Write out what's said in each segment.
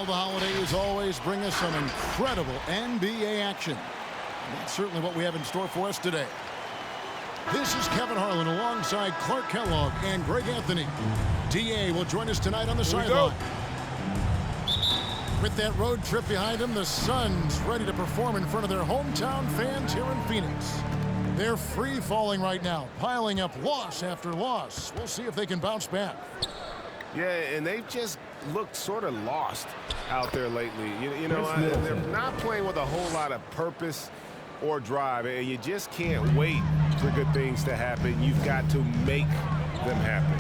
Well, the holidays always bring us some incredible NBA action. And that's certainly what we have in store for us today. This is Kevin Harlan alongside Clark Kellogg and Greg Anthony. DA will join us tonight on the sideline. With that road trip behind them, the Suns ready to perform in front of their hometown fans here in Phoenix. They're free-falling right now, piling up loss after loss. We'll see if they can bounce back. Yeah, and they've just looked sort of lost out there lately. You know, they're not playing with a whole lot of purpose or drive, and you just can't wait for good things to happen. You've got to make them happen.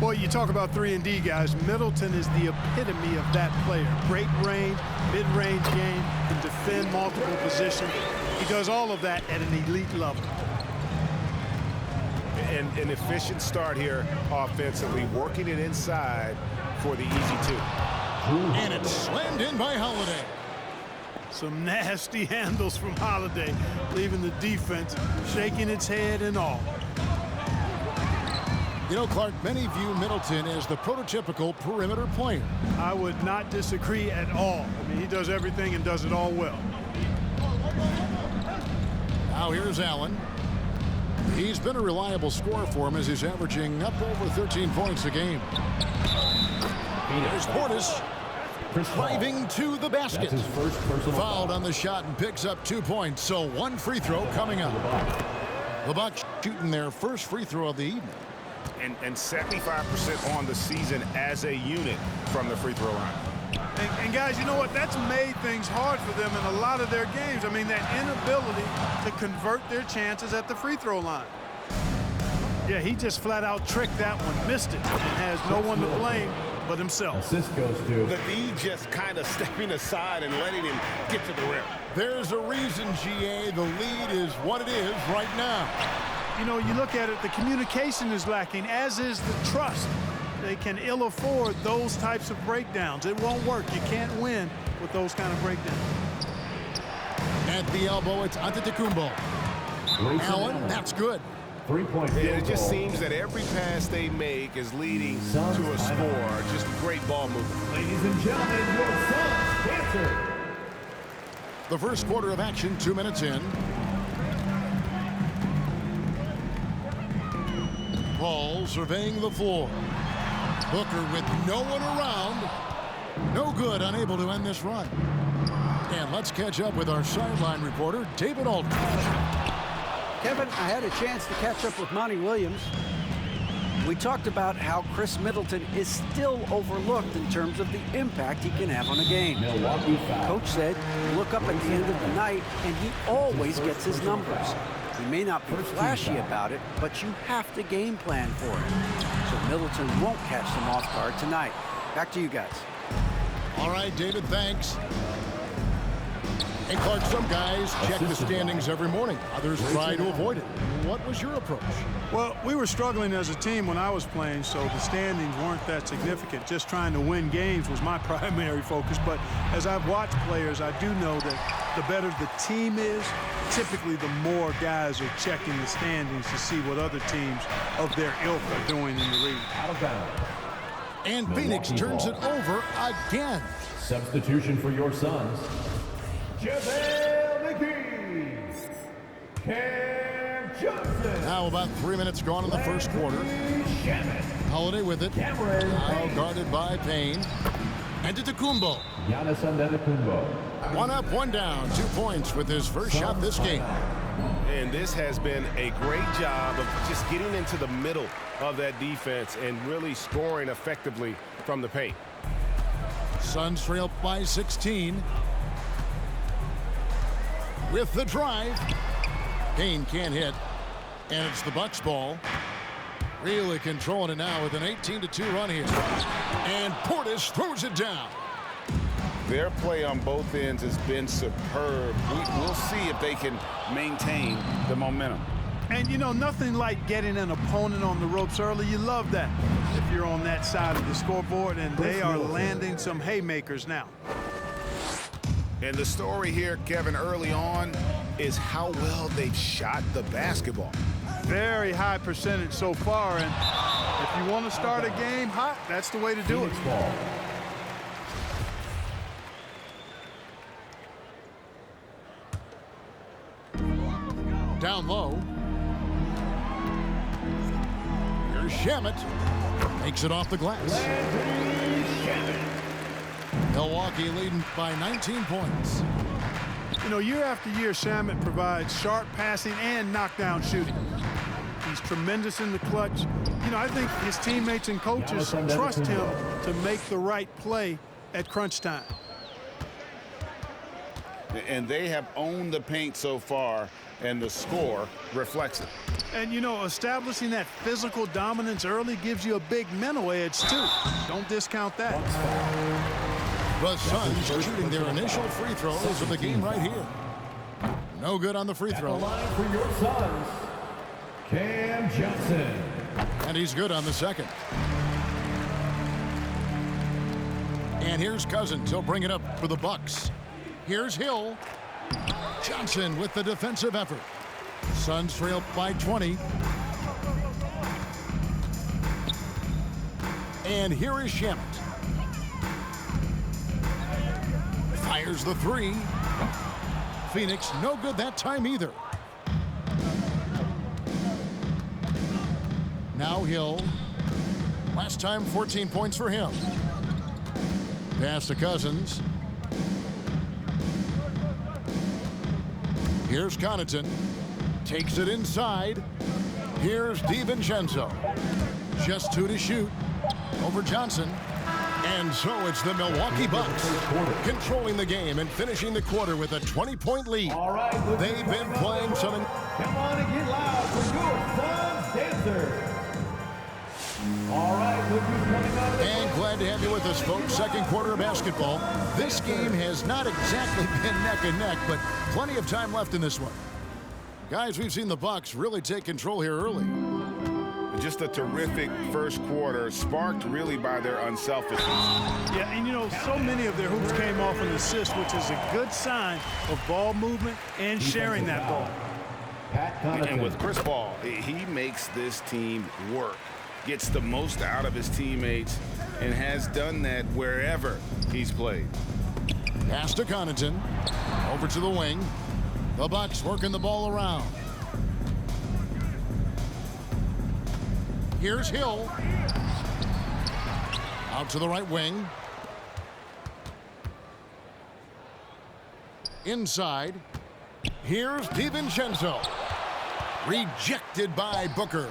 Boy, you talk about 3-and-D, guys. Middleton is the epitome of that player. Great range, mid-range game, can defend multiple positions. He does all of that at an elite level. And an efficient start here offensively, working it inside for the easy two. And it's slammed in by Holiday. Some nasty handles from Holiday, leaving the defense shaking its head and all. You know, Clark, many view Middleton as the prototypical perimeter player. I would not disagree at all. I mean, he does everything and does it all well. Now here's Allen. He's been a reliable scorer for him as he's averaging up over 13 points a game. There's Portis driving to the basket. Fouled on the shot and picks up 2 points, so one free throw coming up. The Bucks shooting their first free throw of the evening. And 75% on the season as a unit from the free throw line. And guys, you know what? That's made things hard for them in a lot of their games. I mean, that inability to convert their chances at the free throw line. Yeah, he just flat out tricked that one, missed it, and has no one to blame but himself. Assist goes to The D just kind of stepping aside and letting him get to the rim. There's a reason, GA, the lead is what it is right now. You know, you look at it, the communication is lacking, as is the trust. They can ill afford those types of breakdowns. It won't work. You can't win with those kind of breakdowns. At the elbow, it's Antetokounmpo. Allen, that's good. 3-point And it just seems that every pass they make is leading to a score. Just great ball movement. Ladies and gentlemen, your Suns answer. The first quarter of action, 2 minutes in. Paul surveying the floor. Booker with no one around. No good, unable to end this run. And let's catch up with our sideline reporter, David Aldridge. Kevin, I had a chance to catch up with Monty Williams. We talked about how Chris Middleton is still overlooked in terms of the impact he can have on a game. Milwaukee foul. Coach said, look up at the end of the night, and he always gets his numbers. He may not be flashy about it, but you have to game plan for it. So Middleton won't catch them off guard tonight. Back to you guys. All right, David, thanks. And Clark, some guys check the standings every morning. Others try to avoid it. What was your approach? Well, we were struggling as a team when I was playing, so the standings weren't that significant. Just trying to win games was my primary focus. But as I've watched players, I do know that the better the team is, typically the more guys are checking the standings to see what other teams of their ilk are doing in the league. Out of bounds. And Phoenix turns it over again. Substitution for your Suns. JaVale McGee. Cam Johnson. Now about 3 minutes gone in the first quarter. Holiday with it. Now guarded by Payne. Antetokounmpo. Giannis Antetokounmpo. One up, one down. 2 points with his first shot this game. And this has been a great job of just getting into the middle of that defense and really scoring effectively from the paint. Suns trail by 16. With the drive. Payne can't hit. And it's the Bucks ball. Really controlling it now with an 18-2 run here. And Portis throws it down. Their play on both ends has been superb. We'll see if they can maintain the momentum. And, you know, nothing like getting an opponent on the ropes early. You love that if you're on that side of the scoreboard, and they are landing some haymakers now. And the story here, Kevin, early on is how well they've shot the basketball. Very high percentage so far, and if you want to start a game hot, that's the way to do it. Ball. Down low. Here's Shamet. Makes it off the glass. Milwaukee leading by 19 points. You know, year after year, Shamet provides sharp passing and knockdown shooting. He's tremendous in the clutch. You know, I think his teammates and coaches trust him to make the right play at crunch time. And they have owned the paint so far, and the score reflects it. And, you know, establishing that physical dominance early gives you a big mental edge, too. Don't discount that. The Suns are shooting their initial free throws of the game right here. No good on the free throw. Line for your Suns, Cam Johnson. And he's good on the second. And here's Cousins. He'll bring it up for the Bucks. Here's Hill. Johnson with the defensive effort. Suns trail by 20. And here is Shamet. Fires the three. Phoenix no good that time either. Now Hill. Last time 14 points for him. Pass to Cousins. Here's Connaughton. Takes it inside. Here's DiVincenzo. Just 2 to shoot over Johnson. And so it's the Milwaukee Bucks controlling the game and finishing the quarter with a 20-point lead. All right, they've been playing some... Come on and get loud for your Suns dancers. All right, look who's coming up. And glad to have you with us, folks. Second quarter of basketball. This game has not exactly been neck and neck, but plenty of time left in this one. Guys, we've seen the Bucks really take control here early. Just a terrific first quarter, sparked really by their unselfishness. Yeah, and you know, so many of their hoops came off an assist, which is a good sign of ball movement and sharing that ball. And with Chris Paul, he makes this team work, gets the most out of his teammates, and has done that wherever he's played. Pass to Connaughton. Over to the wing. The Bucks working the ball around. Here's Hill. Out to the right wing. Inside. Here's DiVincenzo. Rejected by Booker.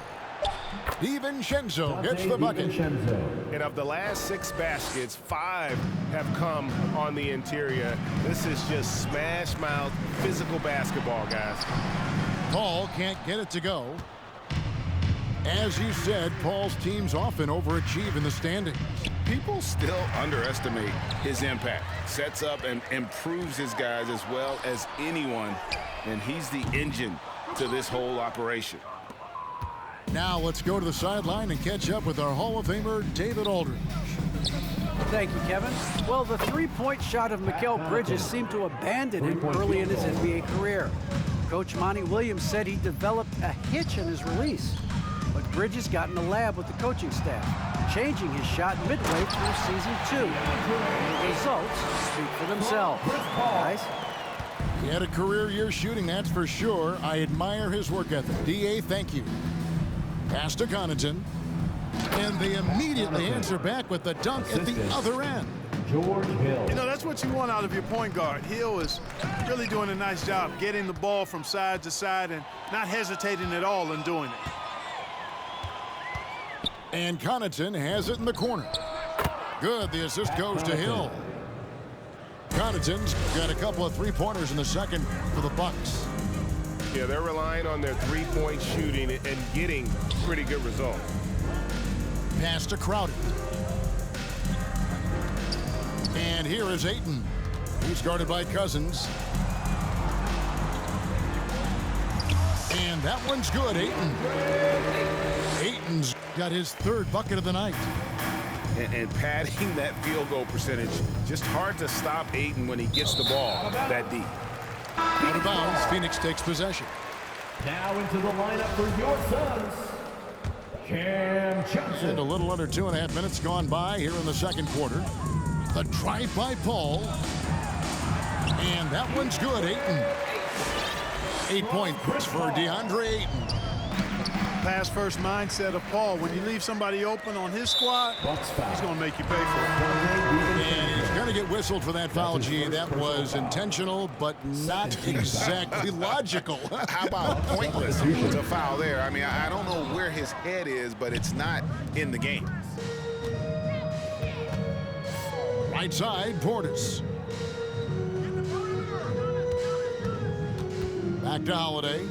DiVincenzo gets the bucket. And of the last 6 baskets, 5 have come on the interior. This is just smash mouth physical basketball, guys. Paul can't get it to go. As you said, Paul's teams often overachieve in the standings. People still underestimate his impact. Sets up and improves his guys as well as anyone, and he's the engine to this whole operation. Now let's go to the sideline and catch up with our Hall of Famer, David Aldridge. Thank you, Kevin. Well, the three-point shot of Mikal Bridges seemed to abandon him early in his NBA career. Coach Monty Williams said he developed a hitch in his release. But Bridges got in the lab with the coaching staff, changing his shot midway through season 2. The results speak for themselves. Guys? He had a career year shooting, that's for sure. I admire his work ethic. D.A., thank you. Pass to Connaughton. And they immediately answer back with the dunk at the other end. George Hill. You know, that's what you want out of your point guard. Hill is really doing a nice job getting the ball from side to side and not hesitating at all in doing it. And Connaughton has it in the corner. Good, the assist goes to Hill. Connaughton's got a couple of three-pointers in the second for the Bucks. Yeah, they're relying on their three-point shooting and getting pretty good results. Pass to Crowder. And here is Ayton. He's guarded by Cousins. And that one's good, Ayton. Ayton's got his 3rd bucket of the night. And padding that field goal percentage, just hard to stop Ayton when he gets the ball that deep. Out of bounds, Phoenix takes possession. Now into the lineup for your Suns, Cam Johnson. And a little under 2.5 minutes gone by here in the second quarter. The drive by Paul. And that one's good, Ayton. 8 points for DeAndre Ayton. Pass first mindset of Paul. When you leave somebody open on his squad, he's going to make you pay for it. And he's going to get whistled for that foul, G. That was intentional, but not exactly logical. How about pointless? It's a foul there. I mean, I don't know where his head is, but it's not in the game. Right side, Portis. Back to Holiday.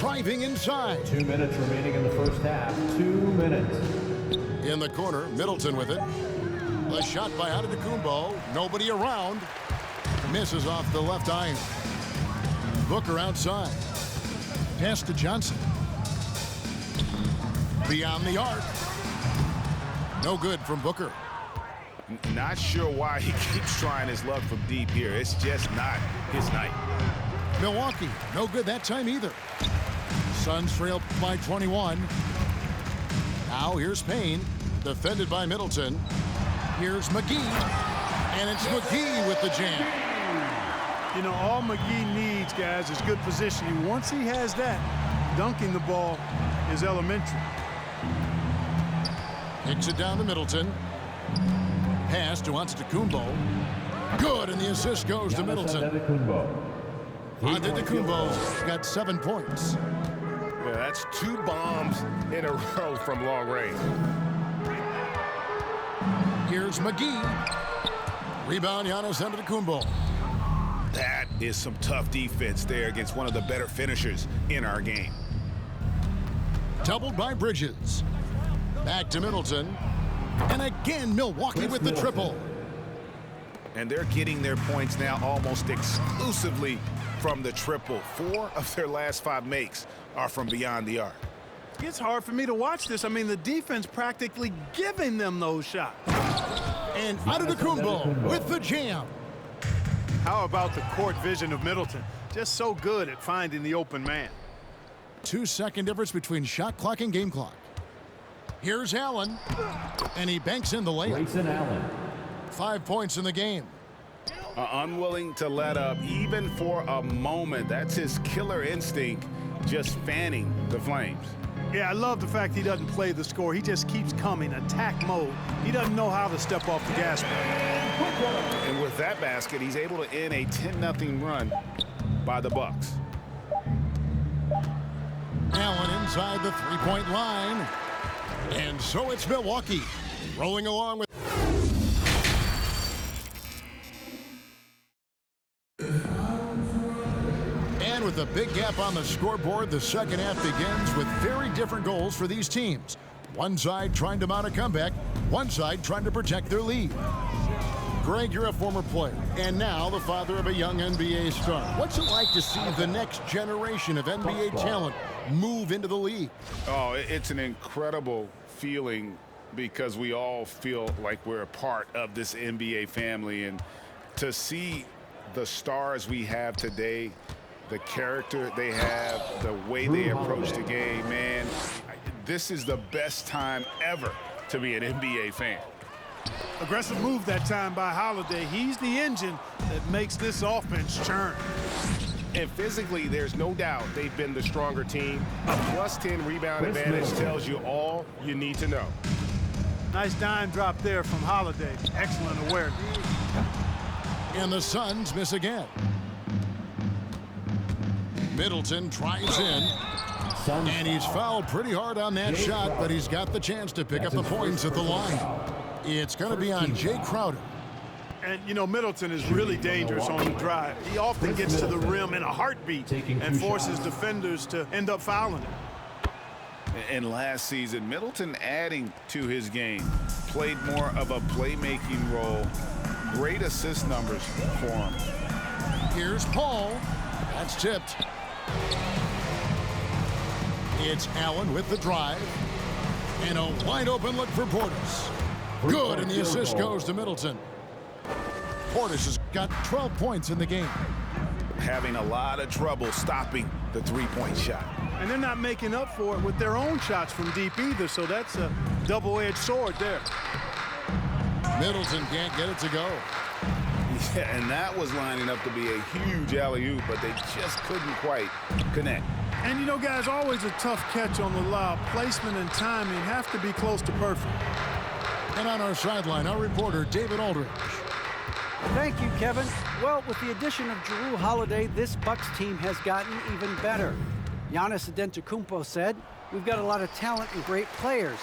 Driving inside. 2 minutes remaining in the first half. 2 minutes. In the corner, Middleton with it. A shot by Antetokounmpo. Nobody around. Misses off the left iron. Booker outside. Pass to Johnson. Beyond the arc. No good from Booker. Not sure why he keeps trying his luck from deep here. It's just not his night. Milwaukee, no good that time either. Suns trail by 21. Now here's Payne, defended by Middleton. Here's McGee, and it's McGee with the jam. You know, all McGee needs, guys, is good positioning. Once he has that, dunking the ball is elementary. Kicks it down to Middleton. Pass to Antetokounmpo. Good, and the assist goes to Middleton. Antetokounmpo's got 7 points. Yeah, that's 2 bombs in a row from long range. Here's McGee. Rebound, Giannis Antetokounmpo. That is some tough defense there against one of the better finishers in our game. Doubled by Bridges. Back to Middleton. And again, Milwaukee with the triple. And they're getting their points now almost exclusively from the triple. 4 of their last 5 makes are from beyond the arc. It's hard for me to watch this. I mean, the defense practically giving them those shots. And Antetokounmpo with the jam. How about the court vision of Middleton? Just so good at finding the open man. 2-second difference between shot clock and game clock. Here's Allen, and he banks in the layup. 5 points in the game. Unwilling to let up even for a moment. That's his killer instinct, just fanning the flames. Yeah, I love the fact he doesn't play the score. He just keeps coming, attack mode. He doesn't know how to step off the gas pedal. And with that basket, he's able to end a 10-0 run by the Bucks. Allen inside the three-point line. And so it's Milwaukee rolling along with. And with a big gap on the scoreboard, the second half begins with very different goals for these teams. One side trying to mount a comeback, one side trying to protect their lead. Greg, you're a former player, and now the father of a young NBA star. What's it like to see the next generation of NBA talent move into the league? Oh, it's an incredible feeling because we all feel like we're a part of this NBA family. And to see the stars we have today, the character they have, the way they approach the game, man, this is the best time ever to be an NBA fan. Aggressive move that time by Holiday. He's the engine that makes this offense churn. And physically, there's no doubt they've been the stronger team. A +10 rebound advantage tells you all you need to know. Nice dime drop there from Holiday. Excellent awareness. And the Suns miss again. Middleton tries in. And he's fouled pretty hard on that shot, but he's got the chance to pick up the points at the line. It's going to be on Jay Crowder. And, you know, Middleton is really dangerous on the drive. He often gets to the rim in a heartbeat and forces defenders to end up fouling him. And last season, Middleton adding to his game, played more of a playmaking role. Great assist numbers for him. Here's Paul. That's tipped. It's Allen with the drive. And a wide open look for Portis. Good, and the assist goes to Middleton. Portis has got 12 points in the game. Having a lot of trouble stopping the three-point shot. And they're not making up for it with their own shots from deep either, so that's a double-edged sword there. Middleton can't get it to go. Yeah, and that was lining up to be a huge alley-oop, but they just couldn't quite connect. And, you know, guys, always a tough catch on the lob. Placement and timing have to be close to perfect. And on our sideline, our reporter, David Aldridge. Thank you, Kevin. Well, with the addition of Jrue Holiday, this Bucks team has gotten even better. Giannis Antetokounmpo said, "We've got a lot of talent and great players.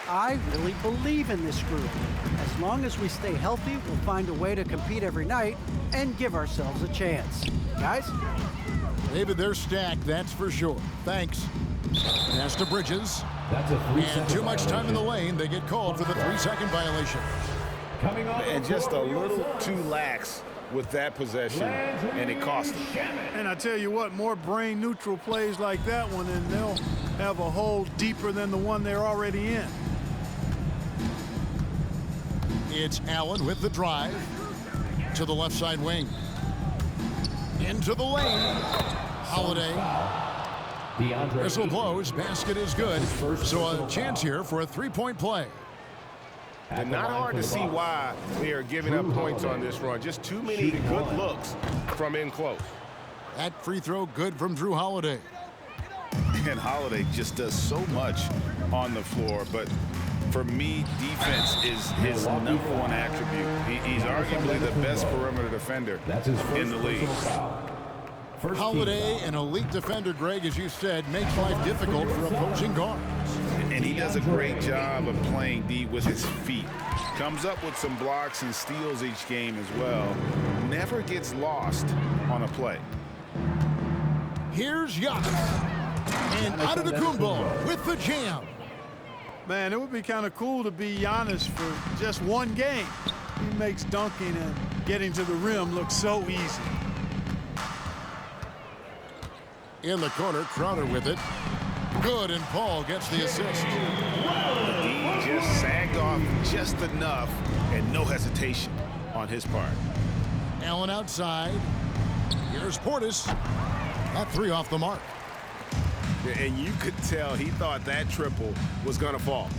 I really believe in this group. As long as we stay healthy, we'll find a way to compete every night and give ourselves a chance." Guys? David, they're stacked, that's for sure. Thanks. Pass to Bridges. That's a 3-second And too much time in the violation. lane. They get called for the 3-second violation. Coming on And the just a floor, little too lax with that possession, and it cost them. And I tell you what, more brain-neutral plays like that one, and they'll have a hole deeper than the one they're already in. It's Allen with the drive to the left side wing. Into the lane. Holiday. Whistle blows. Basket is good. So a chance here for a three-point play. And not hard to see why they are giving up points on this run. Just too many good looks from in close. That free throw good from Jrue Holiday. And Holiday just does so much on the floor, but for me, defense is his number one attribute. He's arguably the best perimeter defender in the league. Holiday, an elite defender, Greg, as you said, makes life difficult for opposing guards. And he does a great job of playing D with his feet. Comes up with some blocks and steals each game as well. Never gets lost on a play. Here's Giannis. And Antetokounmpo with the jam. Man, it would be kind of cool to be Giannis for just one game. He makes dunking and getting to the rim look so easy. In the corner, Crowder with it. Good, and Paul gets the assist. He just sagged off just enough and no hesitation on his part. Allen outside. Here's Portis. That three off the mark. And you could tell he thought that triple was going to fall.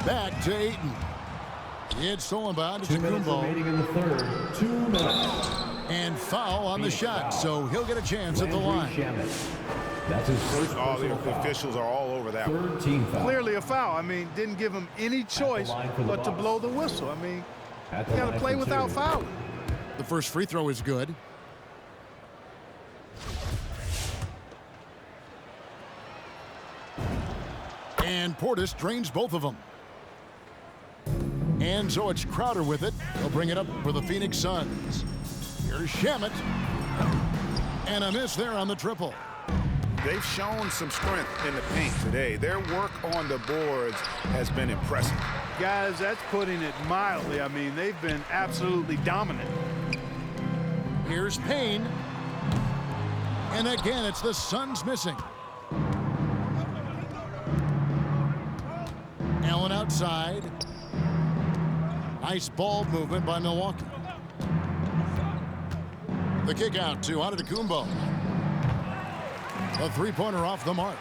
Back to Ayton. It's stolen by 2 minutes Antetokounmpo. remaining in the third. 2 minutes. And foul on the shot, so he'll get a chance at the line. That's his first All the personal foul. officials are all over that one. Third team foul. Clearly a foul. I mean, didn't give him any choice but to blow the whistle. I mean, At you the got to line play for without two. fouling. The first free throw is good. And Portis drains both of them. And so it's Crowder with it. He'll bring it up for the Phoenix Suns. Here's Shamet. And a miss there on the triple. They've shown some strength in the paint today. Their work on the boards has been impressive. Guys, that's putting it mildly. I mean, they've been absolutely dominant. Here's Payne. And again, it's the Suns missing. Allen outside. Nice ball movement by Milwaukee. The kick out to Antetokounmpo. A three-pointer off the mark.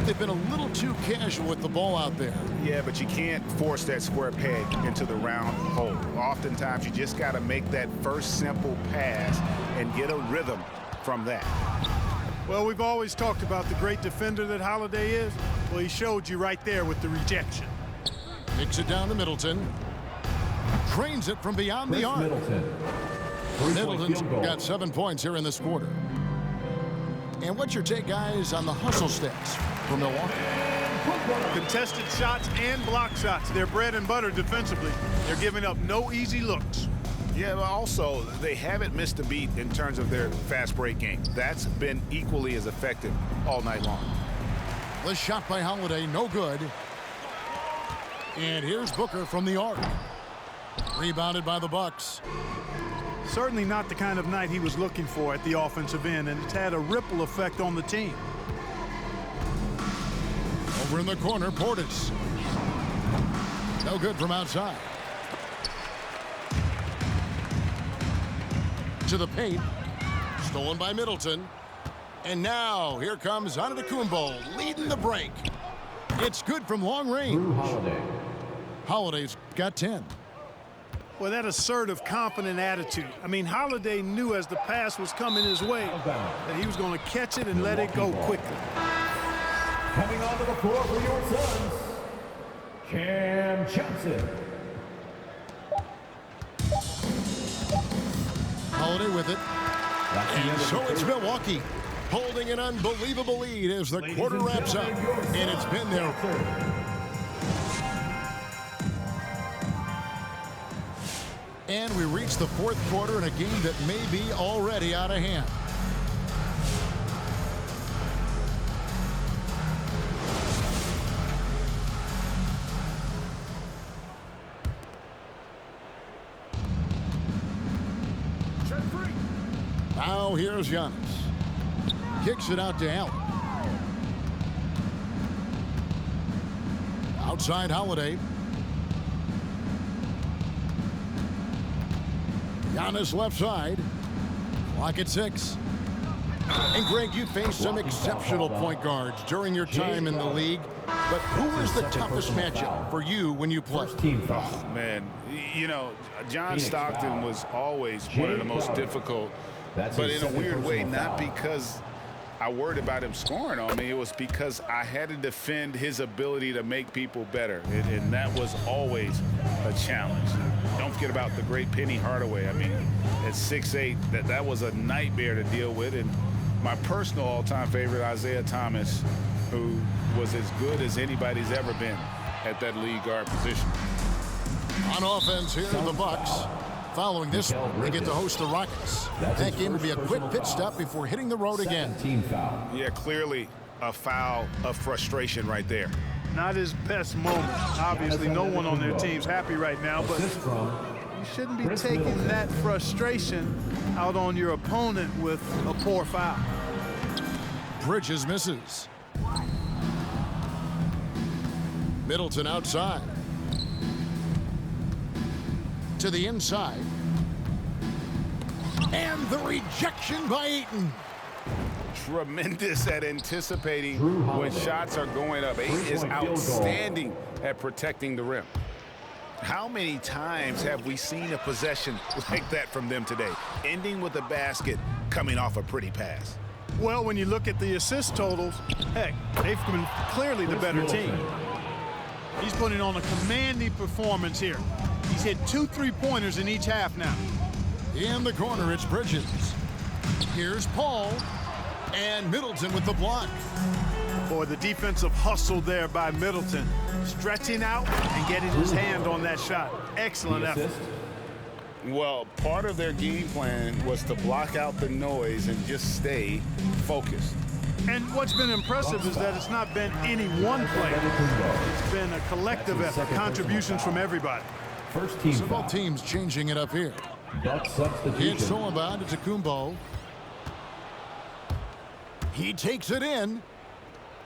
They've been a little too casual with the ball out there. Yeah, but you can't force that square peg into the round hole. Oftentimes, you just got to make that first simple pass and get a rhythm from that. Well, we've always talked about the great defender that Holiday is. Well, he showed you right there with the rejection. Kicks it down to Middleton. Trains it from beyond the arc. Middleton. Middleton's got 7 points here in this quarter. And what's your take, guys, on the hustle stats for Milwaukee? Contested shots and block shots. They're bread and butter defensively. They're giving up no easy looks. Yeah, but also, they haven't missed a beat in terms of their fast break game. That's been equally as effective all night long. The shot by Holiday, no good. And here's Booker from the arc. Rebounded by the Bucks. Certainly not the kind of night he was looking for at the offensive end, and it's had a ripple effect on the team. Over in the corner, Portis. No good from outside. To the paint. Stolen by Middleton. And now, here comes Antetokounmpo leading the break. It's good from long range. Holiday. Holiday's got 10. Well, that assertive, confident attitude. I mean, Holiday knew as the pass was coming his way that he was going to catch it and let it go quickly. Coming onto the floor for your Suns, Cam Johnson. Holiday with it. And so it's Milwaukee holding an unbelievable lead as the quarter wraps up. And it's been there. And we reach the fourth quarter in a game that may be already out of hand. Now here's Giannis. Kicks it out to Allen. Outside Holiday. Giannis left side. Clock at 6. And Greg, you faced some exceptional point guards during your time in the league. But who was the toughest matchup for you when you played? Oh, man, you know, John Stockton was always one of the most difficult. But in a weird way, not because I worried about him scoring on me. It was because I had to defend his ability to make people better. And that was always a challenge. Don't forget about the great Penny Hardaway. I mean, at 6'8", that was a nightmare to deal with. And my personal all-time favorite, Isaiah Thomas, who was as good as anybody's ever been at that lead guard position. On offense here are the Bucks. Following this, they get to host the Rockets. That game will be a quick pit stop before hitting the road again. Yeah, clearly a foul of frustration right there. Not his best moment. Obviously, no one on their team's happy right now, but you shouldn't be taking that frustration out on your opponent with a poor foul. Bridges misses. Middleton outside. To the inside. And the rejection by Ayton. Tremendous at anticipating when shots are going up. Ayton is outstanding at protecting the rim. How many times have we seen a possession like that from them today? Ending with a basket, coming off a pretty pass. Well, when you look at the assist totals, heck, they've been clearly the better team. He's putting on a commanding performance here. He's hit 2 3-pointers in each half now. In the corner, it's Bridges. Here's Paul. And Middleton with the block. Boy, the defensive hustle there by Middleton. Stretching out and getting his hand on that shot. Excellent effort. Well, part of their game plan was to block out the noise and just stay focused. And what's been impressive is that it's not been any one player. It's been a collective effort, contributions from everybody. First team so both teams changing it up here. It's Solomon to Kumbo. He takes it in.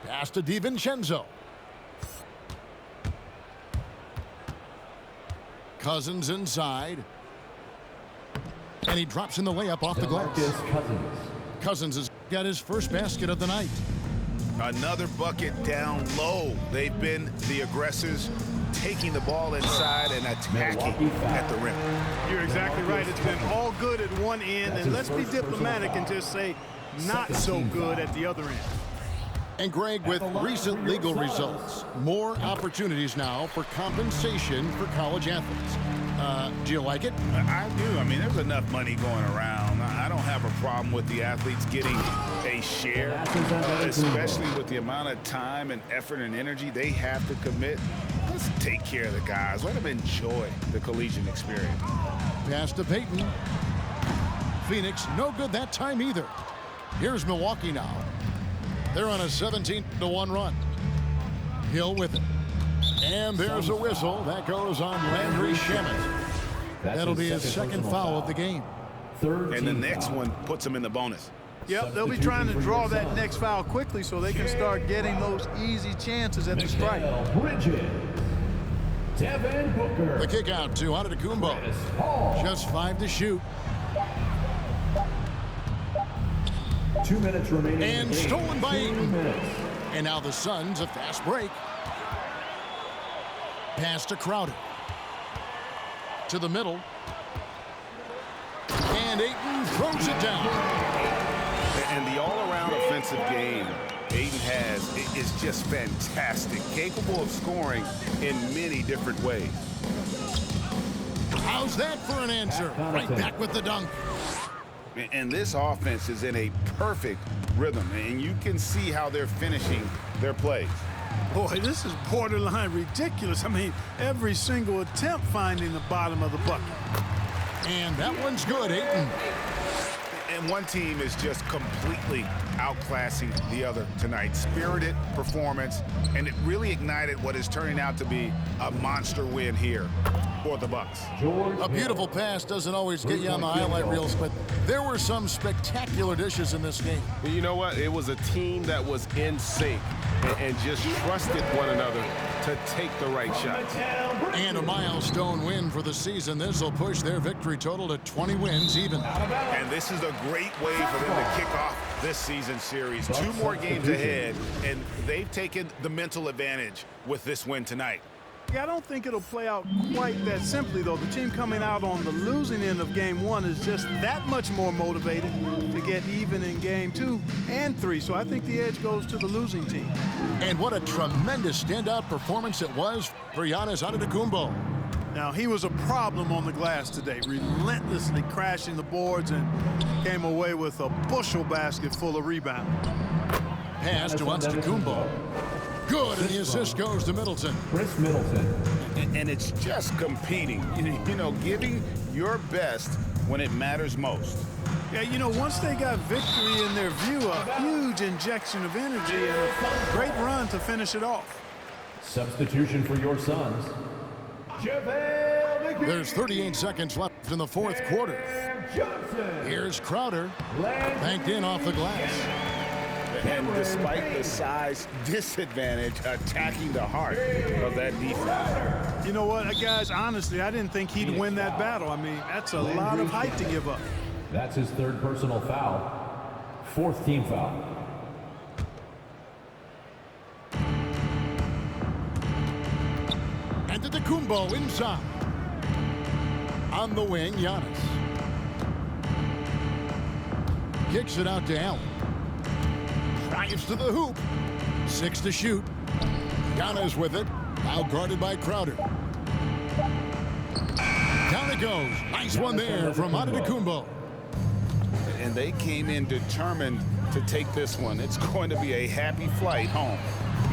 Pass to DiVincenzo. Cousins inside. And he drops in the layup off the glass. Cousins has got his first basket of the night. Another bucket down low. They've been the aggressors, taking the ball inside and attacking at the rim. You're exactly right. It's been all good at one end, and let's be diplomatic and just say not so good at the other end. And Greg, with recent legal results, more opportunities now for compensation for college athletes. Do you like it? I do. I mean, there's enough money going around. I don't have a problem with the athletes getting a share, especially with the amount of time and effort and energy they have to commit. Let's take care of the guys. Let them enjoy the collegiate experience. Pass to Payton. Phoenix, no good that time either. Here's Milwaukee now. They're on a 17-1 run. Hill with it. And there's a whistle. That goes on Landry Shamet. That'll be his second foul of the game. And the next one puts him in the bonus. Yep, they'll be trying to draw that next foul quickly so they can start getting those easy chances at the strike. The kick out to Antetokounmpo. Just 5 to shoot. 2 minutes remaining. And stolen by Ayton. And now the Suns a fast break. Pass to Crowder. To to the middle. And Ayton throws it down. And the all-around offensive game Ayton has is just fantastic, capable of scoring in many different ways. How's that for an answer? Right back with the dunk. And this offense is in a perfect rhythm, and you can see how they're finishing their plays. Boy, this is borderline ridiculous. I mean, every single attempt finding the bottom of the bucket. And that one's good, Ayton. And one team is just completely outclassing the other tonight. Spirited performance, and it really ignited what is turning out to be a monster win here for the Bucks. A beautiful pass doesn't always get you on the highlight reels, but there were some spectacular dishes in this game. You know what? It was a team that was in sync and just trusted one another to take the right shot. And a milestone win for the season. This will push their victory total to 20 wins even. And this is a great way for them to kick off this season series. 2 more games ahead, and they've taken the mental advantage with this win tonight. Yeah, I don't think it'll play out quite that simply, though. The team coming out on the losing end of game 1 is just that much more motivated to get even in game 2 and 3. So I think the edge goes to the losing team. And what a tremendous standout performance it was for Giannis Antetokounmpo. Now, he was a problem on the glass today, relentlessly crashing the boards and came away with a bushel basket full of rebounds. Pass to Antetokounmpo. Good, and the assist goes to Middleton. Chris Middleton. And it's just competing, you know, giving your best when it matters most. Yeah, you know, once they got victory in their view, a huge injection of energy and a great run to finish it off. Substitution for your Suns. There's 38 seconds left in the 4th quarter. Here's Crowder, banked in off the glass. And despite the size disadvantage, attacking the heart of that defense. You know what, guys, honestly, I didn't think he'd win that battle. I mean, that's a lot of height to give up. That's his 3rd personal foul. 4th team foul. Antetokounmpo inside. On the wing, Giannis. Kicks it out to Allen. Drives to the hoop. 6 to shoot. Giannis with it. Now guarded by Crowder. Down it goes. Nice one there from Antetokounmpo. And they came in determined to take this one. It's going to be a happy flight home.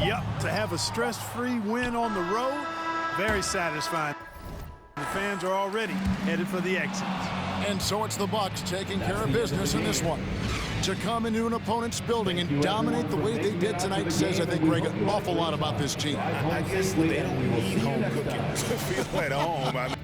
Yep, to have a stress-free win on the road, very satisfying. The fans are already headed for the exits. And so it's the Bucks taking care of business in this one. To come into an opponent's building and dominate the way they did tonight says, I think, Greg, an awful lot about this team. I guess they don't need home cooking to feel at home.